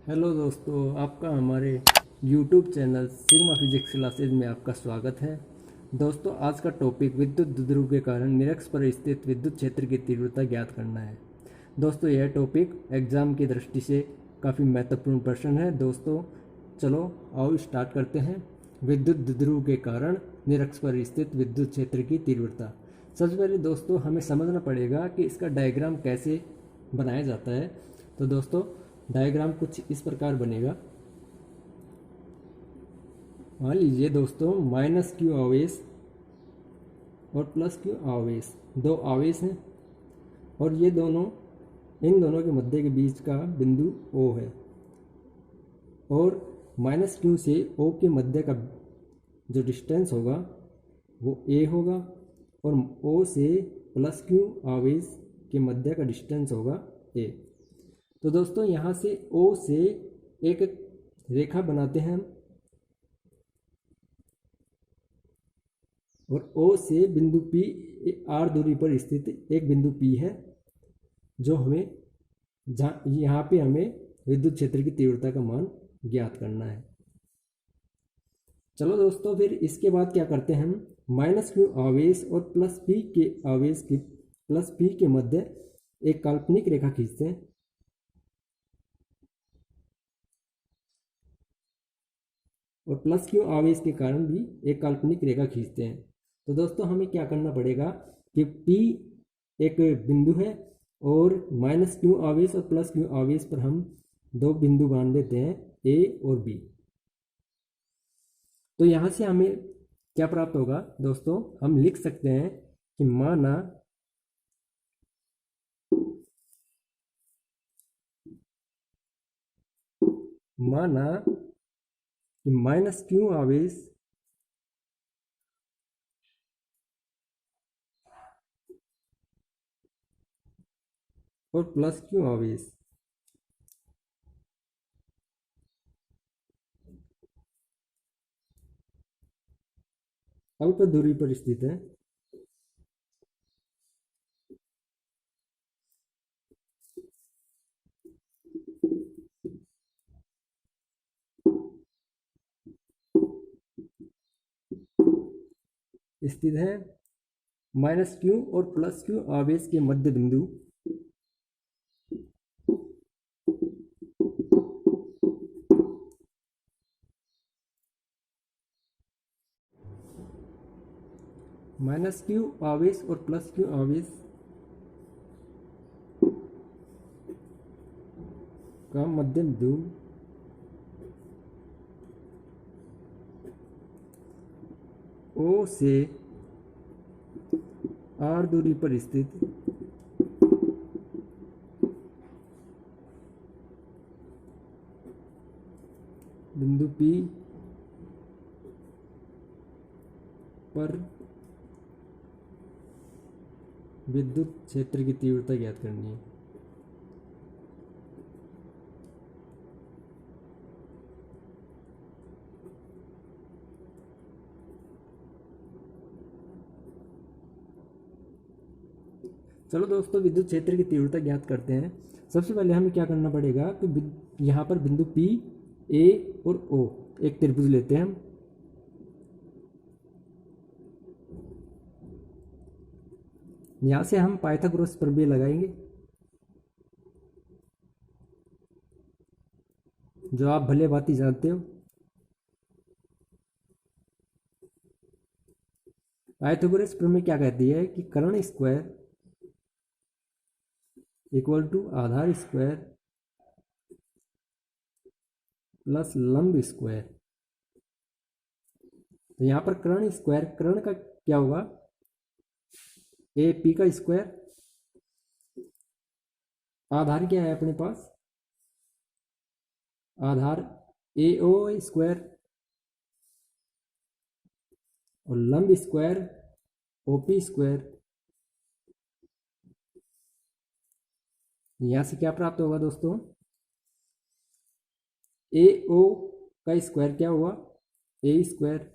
Hello दोस्तों, आपका हमारे YouTube channel sigma physics classes में आपका स्वागत है। दोस्तों, आज का टॉपिक विद्युत द्विध्रुव के कारण निरक्ष पर स्थित विद्युत क्षेत्र की तीव्रता ज्ञात करना है। दोस्तों, यह टॉपिक एग्ज़ाम की दृष्टि से काफ़ी महत्वपूर्ण प्रश्न है। दोस्तों, चलो आओ स्टार्ट करते हैं। विद्युत द्विध्रुव के कारण निरक्ष पर स्थित विद्युत क्षेत्र की तीव्रता। सबसे पहले दोस्तों हमें समझना पड़ेगा कि इसका डायग्राम कैसे बनाया जाता है। तो दोस्तों, डायग्राम कुछ इस प्रकार बनेगा। मान लीजिए दोस्तों माइनस क्यू आवेश और प्लस क्यू आवेश, दो आवेश हैं और ये दोनों, इन दोनों के मध्य के बीच का बिंदु O है और माइनस क्यू से O के मध्य का जो डिस्टेंस होगा वो A होगा और O से प्लस क्यू आवेश के मध्य का डिस्टेंस होगा A। तो दोस्तों यहाँ से O से एक रेखा बनाते हैं हम और O से बिंदु P, R दूरी पर स्थित एक बिंदु P है जो हमें यहाँ पे हमें विद्युत क्षेत्र की तीव्रता का मान ज्ञात करना है। चलो दोस्तों, फिर इसके बाद क्या करते हैं हम, माइनस क्यू आवेश और प्लस P के आवेश की प्लस P के मध्य एक काल्पनिक रेखा खींचते हैं और प्लस क्यू आवेश के कारण भी एक काल्पनिक रेखा खींचते हैं। तो दोस्तों हमें क्या करना पड़ेगा कि P एक बिंदु है और माइनस क्यू आवेश और प्लस क्यू आवेश पर हम दो बिंदु बांध देते हैं A और B। तो यहाँ से हमें क्या प्राप्त होगा दोस्तों, हम लिख सकते हैं कि माना कि माइनस क्यू आवेश और प्लस क्यू आवेश अल्प दूरी पर स्थित है माइनस क्यू और प्लस क्यू आवेश के मध्य बिंदु माइनस क्यू आवेश और प्लस क्यू आवेश का मध्य बिंदु O से R दूरी पर स्थित बिंदु P पर विद्युत क्षेत्र की तीव्रता ज्ञात करनी है। चलो दोस्तों, विद्युत क्षेत्र की तीव्रता ज्ञात करते हैं। सबसे पहले हमें क्या करना पड़ेगा कि यहाँ पर बिंदु P, A और O एक त्रिभुज लेते हैं हम। यहाँ से हम पाइथागोरस प्रमेय लगाएंगे जो आप भले भांति जानते हो। पाइथागोरस प्रमेय क्या कहती है कि कर्ण स्क्वायर इक्वल टू आधार स्क्वायर प्लस लंब स्क्वायर। तो यहाँ पर कर्ण स्क्वायर, कर्ण का क्या होगा, ए पी का स्क्वायर, आधार क्या है अपने पास, आधार ए ओ स्क्वायर और लंब स्क्वायर ओपी स्क्वायर। यहां से क्या प्राप्त होगा दोस्तों, ए ओ का स्क्वायर क्या हुआ, ए स्क्वायर,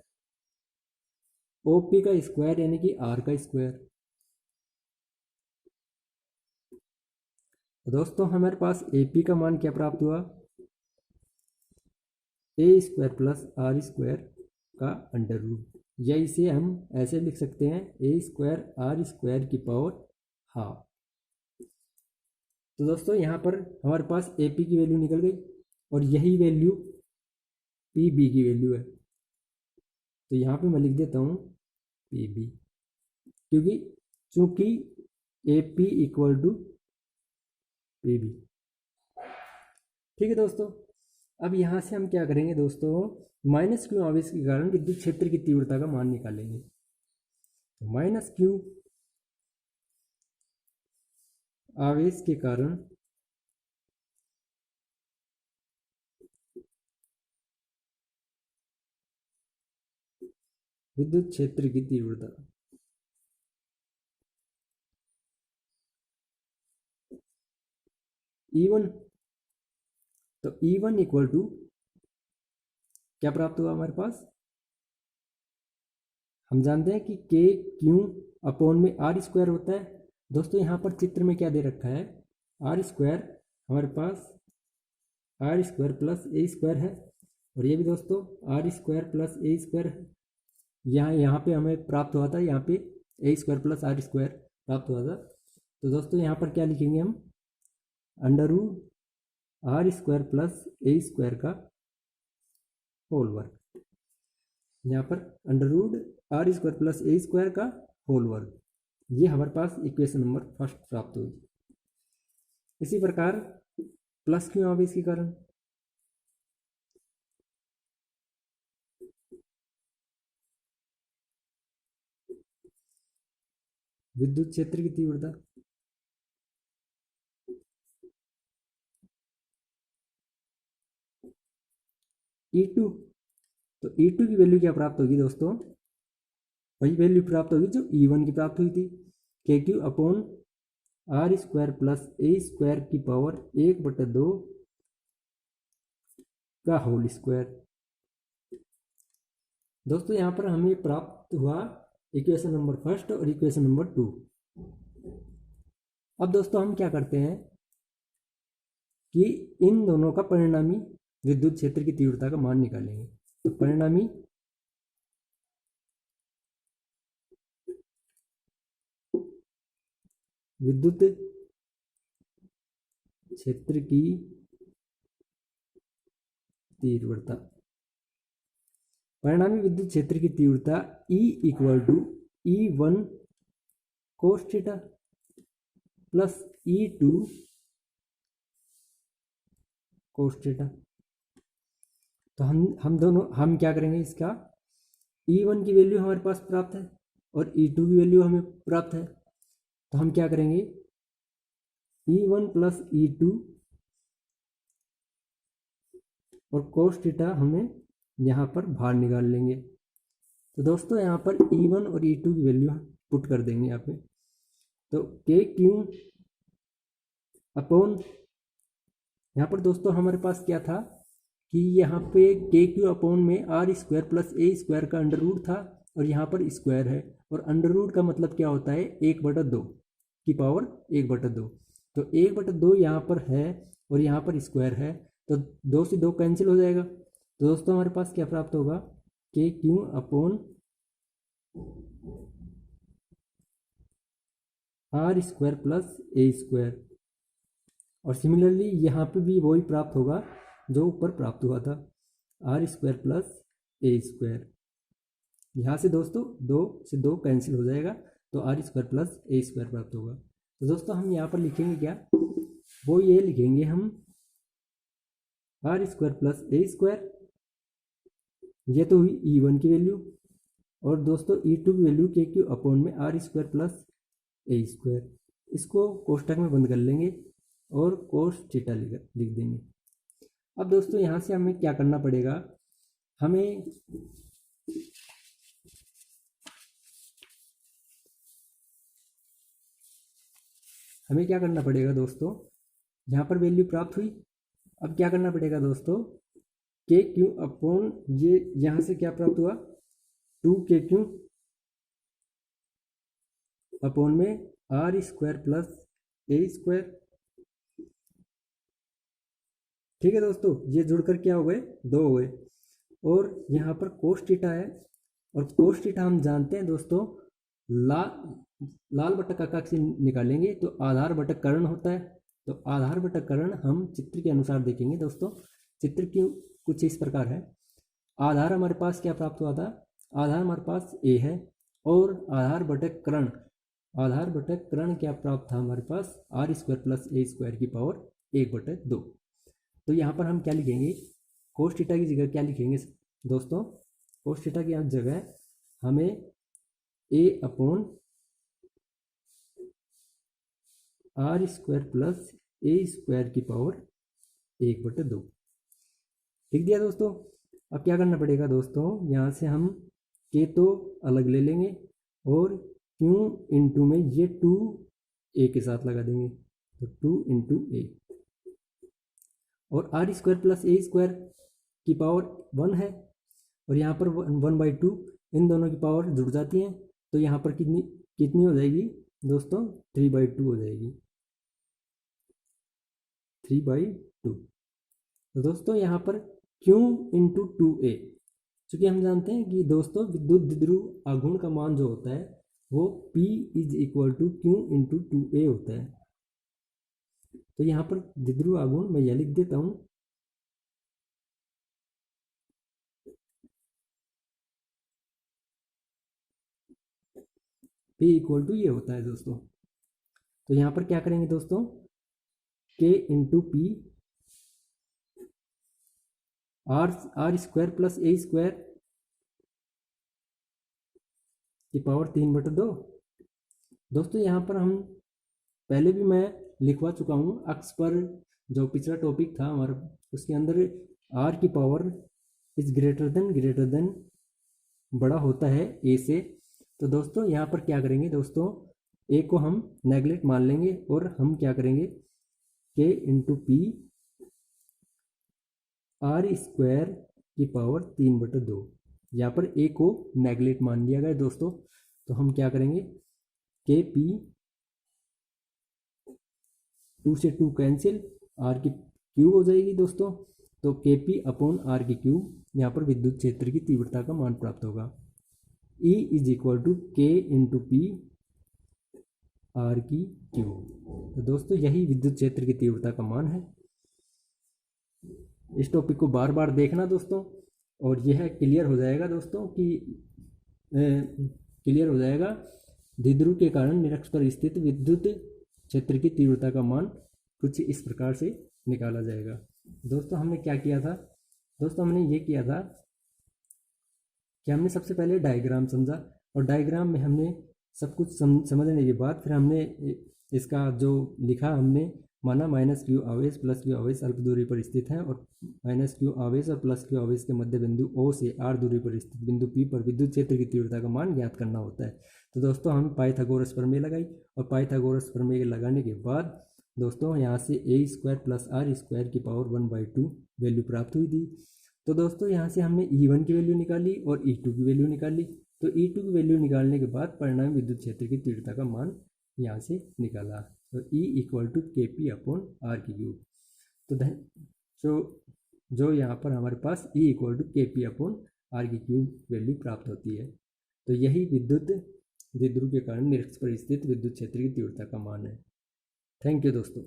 ओ पी का स्क्वायर यानी कि आर का स्क्वायर। दोस्तों हमारे पास ए पी का मान क्या प्राप्त हुआ, ए स्क्वायर प्लस आर स्क्वायर का अंडर रूट, या इसे हम ऐसे लिख सकते हैं ए स्क्वायर आर स्क्वायर की पावर हाफ। तो दोस्तों यहाँ पर हमारे पास ए पी की वैल्यू निकल गई और यही वैल्यू पी बी की वैल्यू है। तो यहाँ पे मैं लिख देता हूँ पी बी, क्योंकि चूंकि A P equal to P B. ठीक है दोस्तों, अब यहाँ से हम क्या करेंगे दोस्तों, माइनस क्यू आवेश के कारण विद्युत क्षेत्र की तीव्रता का मान निकालेंगे। माइनस क्यू आवेश के कारण विद्युत क्षेत्र की तीव्रता, E1, तो E1 इक्वल टू क्या प्राप्त हुआ हमारे पास, हम जानते हैं कि के क्यू अपॉन में आर स्क्वायर होता है। दोस्तों यहाँ पर चित्र में क्या दे रखा है, आर स्क्वायर, हमारे पास आर स्क्वायर प्लस ए स्क्वायर है, और ये भी दोस्तों आर स्क्वायर प्लस ए स्क्वायर है। यहाँ पे हमें प्राप्त हुआ था, यहाँ पे a square plus r square प्राप्त हुआ था। तो दोस्तों यहाँ पर क्या लिखेंगे हम, under root R square plus ए स्क्वायर का होल वर्ग, यहाँ पर under root R square plus ए स्क्वायर का होल वर्ग, ये हमारे पास इक्वेशन नंबर फर्स्ट प्राप्त होगी। इसी प्रकार प्लस क्यों आवेश के कारण विद्युत क्षेत्र की तीव्रता, E2, तो E2 की वैल्यू क्या प्राप्त होगी दोस्तों, वही वैल्यू प्राप्त होगी जो E1 की प्राप्त हुई थी, K Q upon are square plus A square की पावर 1/2 का होल स्क्वायर। दोस्तों यहाँ पर हमें प्राप्त हुआ इक्वेशन नंबर फर्स्ट और इक्वेशन नंबर 2। अब दोस्तों हम क्या करते हैं कि इन दोनों का परिणामी विद्युत क्षेत्र की तीव्रता का मान निकालेंगे। तो परिणामी विद्युत क्षेत्र की तीव्रता, परिणामी विद्युत क्षेत्र की तीव्रता E equal to E1 cos theta plus E2 cos theta. तो हम क्या करेंगे, इसका E1 की वैल्यू हमारे पास प्राप्त है और E2 की वैल्यू हमें प्राप्त है। तो हम क्या करेंगे, E1 प्लस E2 और कोस थीटा हमें यहाँ पर बाहर निकाल लेंगे। तो दोस्तों यहाँ पर E1 और E2 की वैल्यू पुट कर देंगे यहाँ पे। तो के क्यू अपॉन, यहाँ पर दोस्तों हमारे पास क्या था कि यहाँ पे के क्यू अपॉन में आर स्क्वायर प्लस ए स्क्वायर का अंडर रूट था, और यहाँ पर स्क्वायर है, और अंडर रूट का मतलब क्या होता है, 1/2 की पावर 1/2। तो 1/2 यहाँ पर है और यहाँ पर स्क्वायर है, तो 2 से 2 कैंसिल हो जाएगा। तो दोस्तों हमारे पास क्या प्राप्त होगा, K Q upon are square plus A square, और सिमिलरली यहाँ पे भी वही प्राप्त होगा जो ऊपर प्राप्त हुआ था, आर स्क्वायर प्लस ए स्क्वायर। यहाँ से दोस्तों 2 से 2 कैंसिल हो जाएगा, तो आर स्क्वायर प्लस ए स्क्वायर प्राप्त होगा। तो दोस्तों हम यहाँ पर लिखेंगे क्या, वो ये लिखेंगे हम आर स्क्वायर प्लस ए स्क्वायर, ये तो हुई E1 की वैल्यू, और दोस्तों E2 की वैल्यू के क्यू अपॉन में आर स्क्वायर प्लस ए स्क्वायर। इसको कोष्टक में बंद कर लेंगे और कोस थीटा लिख देंगे। अब दोस्तों यहाँ से हमें क्या करना पड़ेगा, हमें क्या करना पड़ेगा दोस्तों, यहाँ पर वैल्यू प्राप्त हुई। अब क्या करना पड़ेगा दोस्तों, के क्यू अपॉन ये यहाँ से क्या प्राप्त हुआ, 2 के क्यू अपॉन में आर स्क्वायर प्लस ए स्क्वायर। ठीक है दोस्तों, ये जुड़कर क्या हो गए, 2 हो गए। और यहाँ पर कोस थीटा है, और कोस थीटा हम जानते हैं दोस्तों लाल बटा कका से निकालेंगे तो आधार बटा कर्ण होता है। तो आधार बटा कर्ण हम चित्र के अनुसार देखेंगे दोस्तों। चित्र की कुछ इस प्रकार है। आधार हमारे पास क्या प्राप्त हुआ था, आधार हमारे पास ए है, और आधार बटक कर्ण, आधार बटक कर्ण क्या प्राप्त था हमारे पास, आर स्क्वायर प्लस ए स्क्वायर की पावर 1/2। तो यहाँ पर हम क्या लिखेंगे, कोस थीटा की जगह क्या लिखेंगे दोस्तों, कोस थीटा की जगह हमें a upon are square plus A square की पावर 1/2 लिख दिया दोस्तों। अब क्या करना पड़ेगा दोस्तों, यहाँ से हम के तो अलग ले लेंगे और क्यू इंटू में ये 2 ए के साथ लगा देंगे, तो 2 इंटू ए, और आर स्क्वायर प्लस ए स्क्वायर की पावर 1 है, और यहाँ पर 1/2 इन दोनों की पावर जुड़ जाती हैं, तो यहाँ पर कितनी कितनी हो जाएगी दोस्तों, 3/2 हो जाएगी, 3/2। तो दोस्तों यहाँ पर Q इंटू 2A, चूँकि हम जानते हैं कि दोस्तों विद्युत द्विध्रुव आघूर्ण का मान जो होता है वो P is equal to Q into 2A होता है। तो यहाँ पर द्विध्रुव आघूर्ण मैं यह लिख देता हूँ, P इक्वल टू ये होता है दोस्तों। तो यहाँ पर क्या करेंगे दोस्तों, K into p r square plus ए स्क्वायर की पावर 3/2। दोस्तों यहाँ पर हम पहले भी मैं लिखवा चुका हूँ, अक्ष पर जो पिछला टॉपिक था हमारा उसके अंदर आर की पावर इज ग्रेटर देन बड़ा होता है ए से। तो दोस्तों यहाँ पर क्या करेंगे दोस्तों, ए को हम नेगलेक्ट मान लेंगे और हम क्या करेंगे, के इंटू पी आर स्क्वायर की पावर 3/2, यहाँ पर ए को नेगलेक्ट मान लिया गया दोस्तों। तो हम क्या करेंगे, के पी 2 से 2 कैंसिल, आर की क्यूब हो जाएगी दोस्तों। तो के पी अपॉन आर की क्यूब, यहाँ पर विद्युत क्षेत्र की तीव्रता का मान प्राप्त होगा, E इज इक्वल टू के इंटू पी आर की क्यूब। तो दोस्तों यही विद्युत क्षेत्र की तीव्रता का मान है। इस टॉपिक को बार बार देखना दोस्तों, और यह क्लियर हो जाएगा दोस्तों कि क्लियर हो जाएगा द्विध्रुव के कारण निरक्ष पर स्थित विद्युत क्षेत्र की तीव्रता का मान कुछ इस प्रकार से निकाला जाएगा। दोस्तों हमने क्या किया था, दोस्तों हमने ये किया था कि हमने सबसे पहले डायग्राम समझा, और डायग्राम में हमने सब कुछ समझने के बाद फिर हमने इसका जो लिखा, हमने माना माइनस क्यू आवेश प्लस क्यू आवेश अल्प दूरी पर स्थित है, और माइनस क्यू आवेश और प्लस क्यू आवेश के मध्य बिंदु ओ से आर दूरी पर स्थित बिंदु पी पर विद्युत क्षेत्र की तीव्रता का मान ज्ञात करना होता है। तो दोस्तों हमें पाइथागोरस प्रमेय लगाई, और पाइथागोरस प्रमेय लगाने के बाद दोस्तों यहाँ से ए स्क्वायर प्लस आर स्क्वायर की पावर 1/2 वैल्यू प्राप्त हुई थी। तो दोस्तों यहाँ से हमने E1 की वैल्यू निकाली और E2 की वैल्यू निकाली। तो E2 की वैल्यू निकालने के बाद परिणामी विद्युत क्षेत्र की तीव्रता का मान यहाँ से निकाला। तो E इक्वल टू के पी अपॉन आर की क्यूब। तो जो यहाँ पर हमारे पास E इक्वल टू के पी अपॉन आर की क्यूब वैल्यू प्राप्त होती है। तो यही विद्युत द्विध्रुव के कारण निरक्ष पर स्थित विद्युत क्षेत्र की तीव्रता का मान है। थैंक यू दोस्तों।